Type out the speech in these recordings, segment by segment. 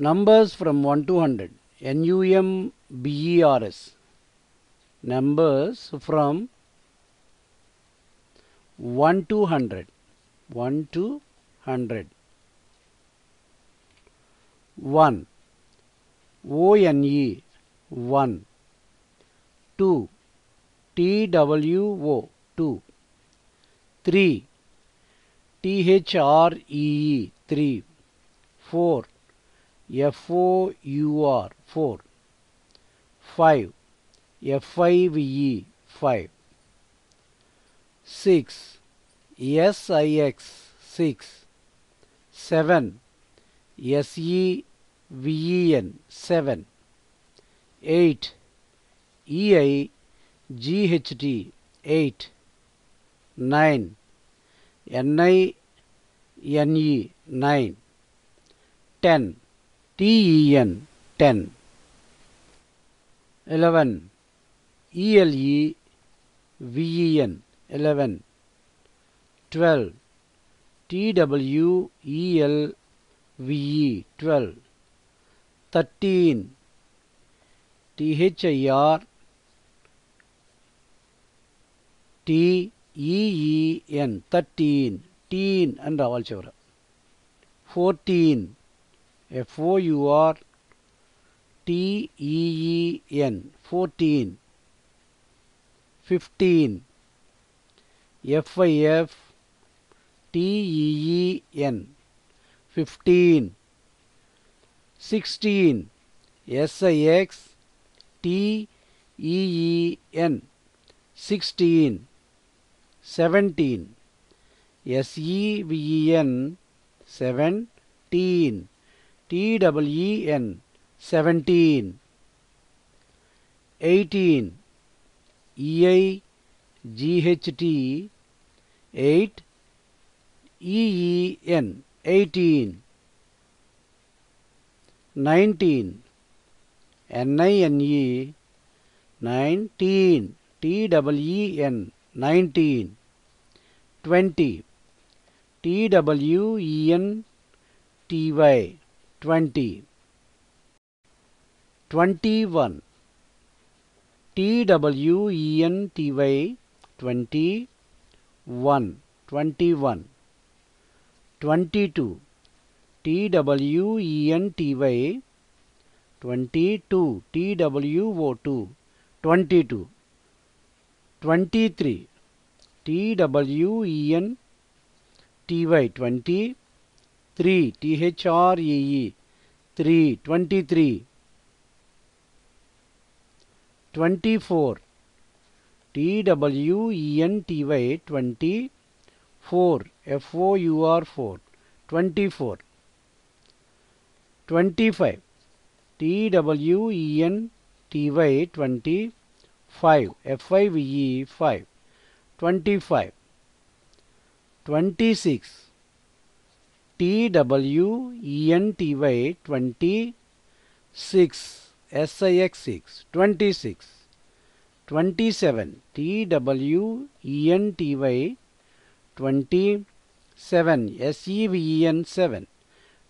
Numbers from 1 to 100. NUMBERS. Numbers from 1 to 100. 1 to 100. 1. ONE. 1. 2. TWO. 2. 3. THREE. 3. 4. FOUR. 4. 5. FIVE. 5. 6. SIX. 6. 7. SEVEN. 7. 8. EIGHT. 8. 9. NINE. 9. 10. TEN. 10. 11. ELEVEN. 11. 12. TWELVE. 12. 13. THIR. TEEN. 13. Teen and రావాలి చివర. 14. FOUR. TEEN. 14. 15. FIF. TEEN. 15. 16. SIX. TEEN. 16. 17. SEVEN. 17. TWEN. 17. 18. EIGHT. 8. EEN. 18. 19. NINE. 19. TWEN. 19. 20. TWENTY. 20. 21. TWENTY. 21. 21. 22. TWENTY. 22. TWO2. 22. 23. TWENTY. 23. THREE. 3. 23. 24. TWENTY. 24. FOUR. 4. 24. 25. TWENTY. 25. FIVE. 5. 25. 26. TWENTY. 26. SIX. 6. 26. 27. TWENTY. 27. SEVEN. 7.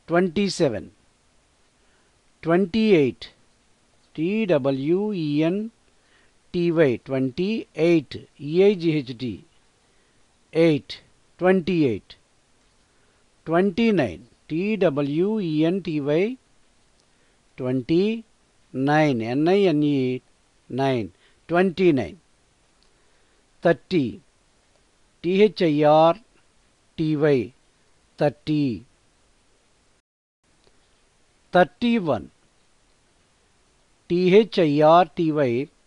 27. 28. TWENTY. 28. EIGHT. 8. 28. 29. TWENTY. 29. NINE. 9. 29. 30. THIR. 30. 31. THIR.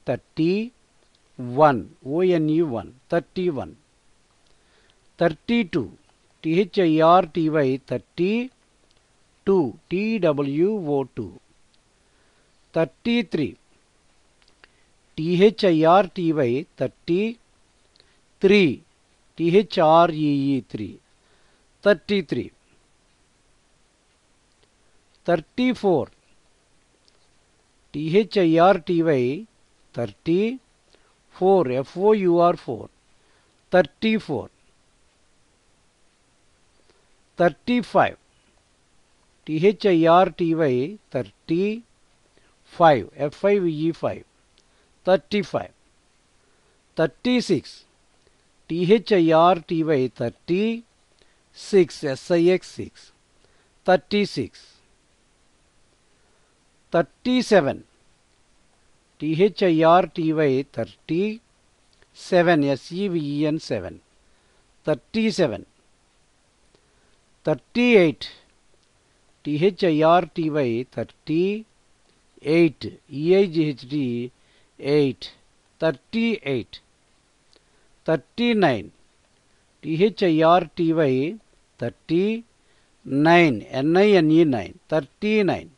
31. ONE. 31. 32. THIR. 32. TWO2. 33. THIR. 33. THREE. 3. 33. 34. THIR. 34. FOUR. 4. 34. 35. THIRTY 35 FIVE 35 36 THIRTY 36 SIX 36 37 THIRTY 37 SEVEN 7 37 38 THIRTY 38 EIGHT 8 38 39 THIRTY 39 NINE 9 39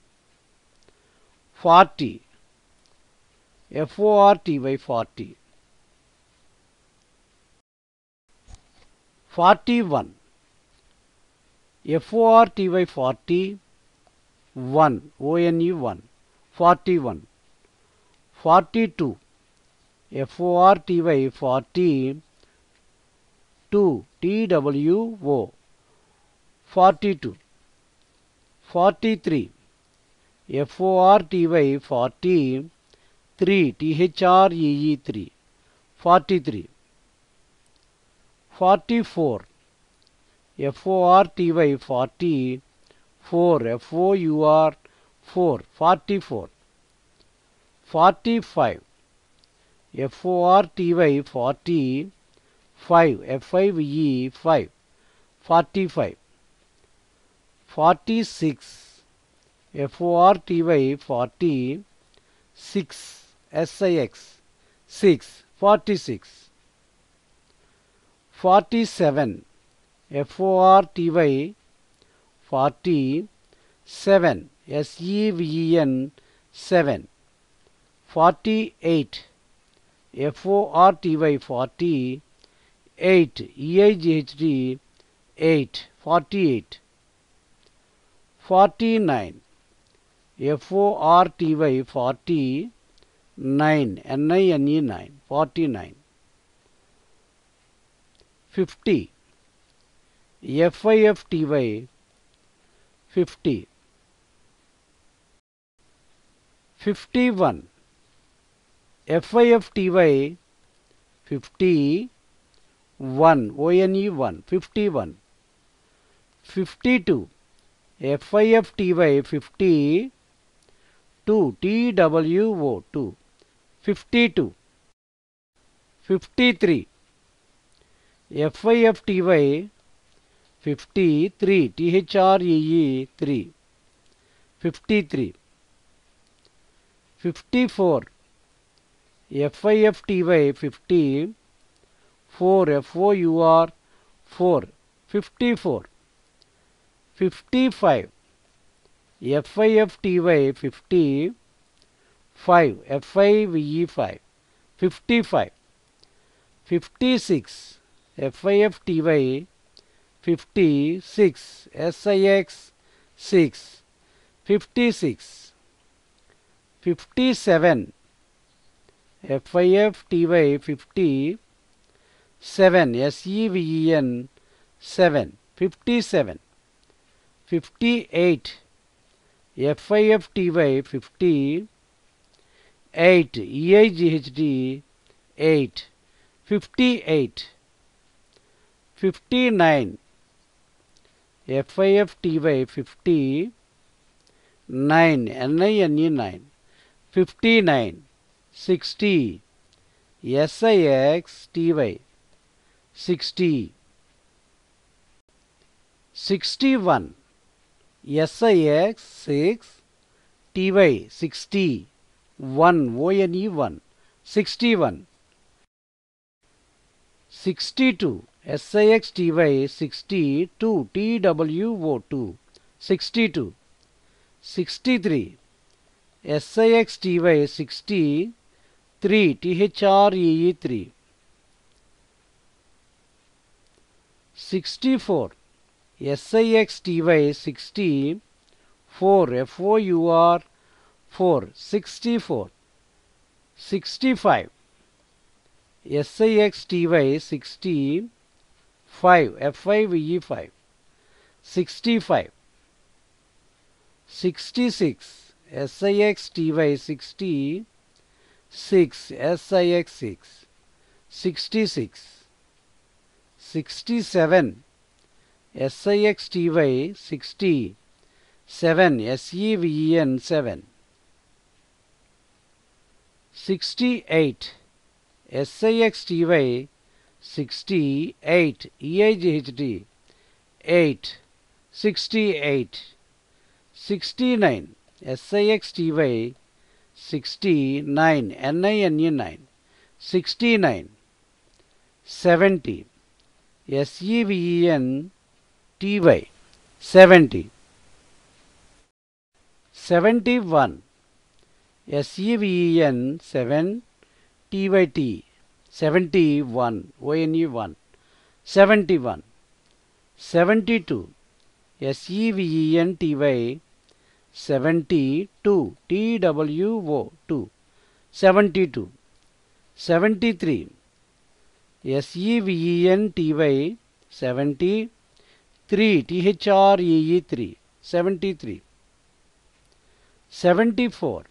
40 FORTY 40 41 FORTY 40 1 ONE 1 41 42 FORTY 40 2 TWO 42 43 FORTY 40 3 THREE 3 43 44 FORTY 40 4 FOUR 4 44 45 FORTY 40 5 FIVE 5 45 46 FORTY 40 6 SIX 6 46 47 FORTY 40 7 SEVEN 7 48 FORTY 40 8 EIGHT 8 48 49 FORTY 40 9 NINE 9 49 50 FIFTY 50 51 FIFTY 50 1 ONE 1 51 52 FIFTY 50 2 TWO 2 52 53 FIFTY 53 THREE 3 53 54 FIFTY 50 4 FOUR 4 54 55 FIFTY 50 5 FIVE 5 55 56 FIFTY 56 SIX 6 56 57 FIFTY 50 7 SEVEN 7 57 58 FIFTY 50 8 EIGHT 8 58 59 FIFTY 50 9 NINE 9 59 60 SIXTY 60 61 SIX 6 TY 60 1 ONE 1 61 62 SIXTY 60 2 TWO 2 62 63 SIXTY 60 3 THREE 3 64 SIXTY 60 4 FOUR 4 64 65 SIXTY 60 5 FIVE 5 65 66 SIXTY 66 SIX6 66 67 SIXTY 60 7 SEVEN 7 68 SIXTY 68 EIGHT 8 68 69 SIXTY 69 NINE 9 69 70 SEVEN TY 70 71 SEVEN 7 TYT 71 ONE 1 71 72 SEVEN TY 72 TWO 2 72 73 SEVEN TY 73 THREE 3 73 74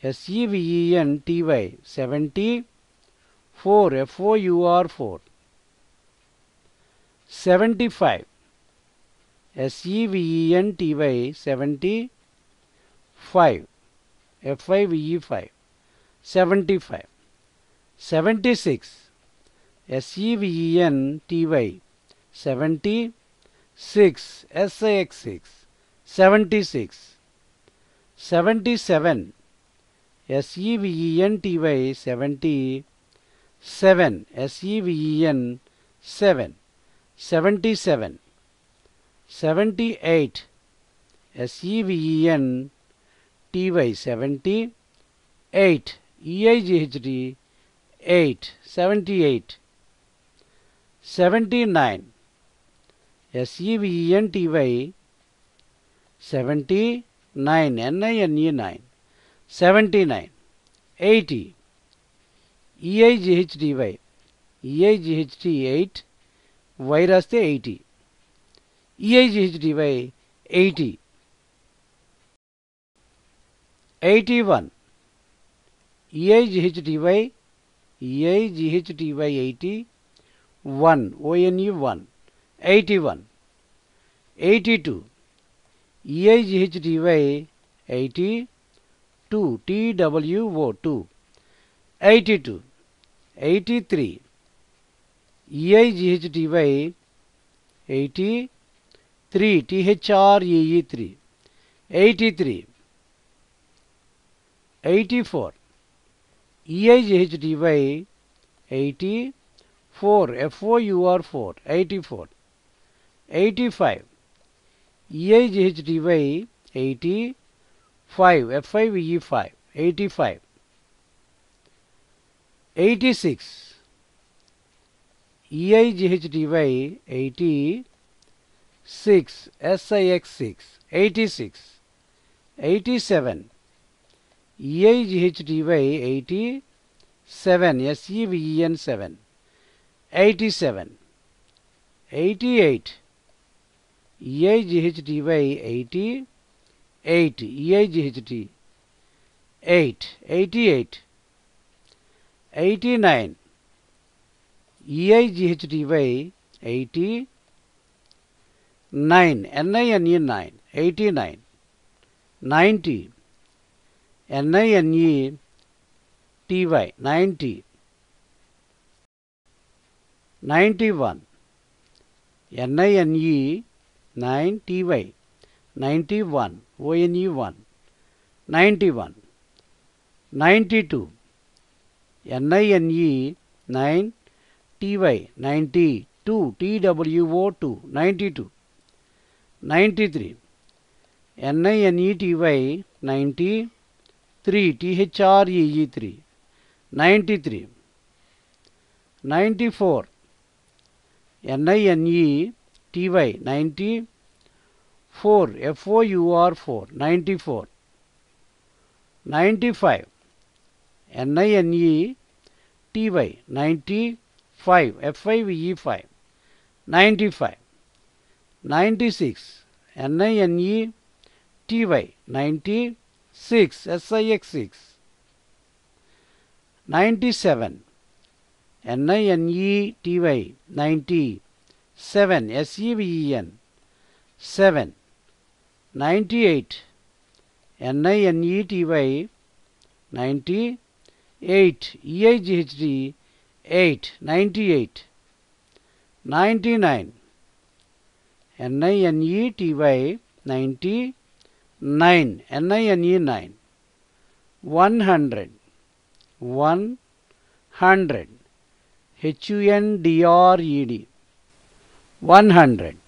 SEVEN TY 74 FOUR 4 75 SEVEN TY 75 FIVE 5 75 76 SEVEN TY 76 SIX6 76 77 SEVEN TY 77 SEVEN 7 77 78 SEVEN TY 78 EIGHT 8 78 79 SEVEN TY 79 NINE 9 79 80 EIGHTY 8 Y రాస్తే 80 EIGHTY 80 81 EIGHTY 80 1 ONE 1 81 82 EIGHTY 80 2 TWO 2 82 83 EIGHTY 80 3 THREE 3 83 84 EIGHTY 80 4 FOUR 4 84 85 EIGHTY 80 5 FIVE 5 85 86 EIGHTY 80 6 SIX6 86 87 EIGHTY 80 7 SEVEN 7 87 88 EIGHTY 80 8 EIGHT 8 88 89 EIGHTY 80 9 NINE 9 89 90 NINE TY 90 91 NINE 9 TY 91 ONE 1 91 92 NINE 9 TY 92 TWO 2 92 93 NINE TY 90 3 THREE 3 93 94 NINE TY 90 4 FOUR 4 94 95 NINE TY 90 5 FIVE 5 95 96 NINE TY 96 SIX 6 97 NINETY 97 SEVEN 7 98 NINETY 98 EIGHT 8 98 99 NINETY 99 NINE 9 100 100 HUNDRED 100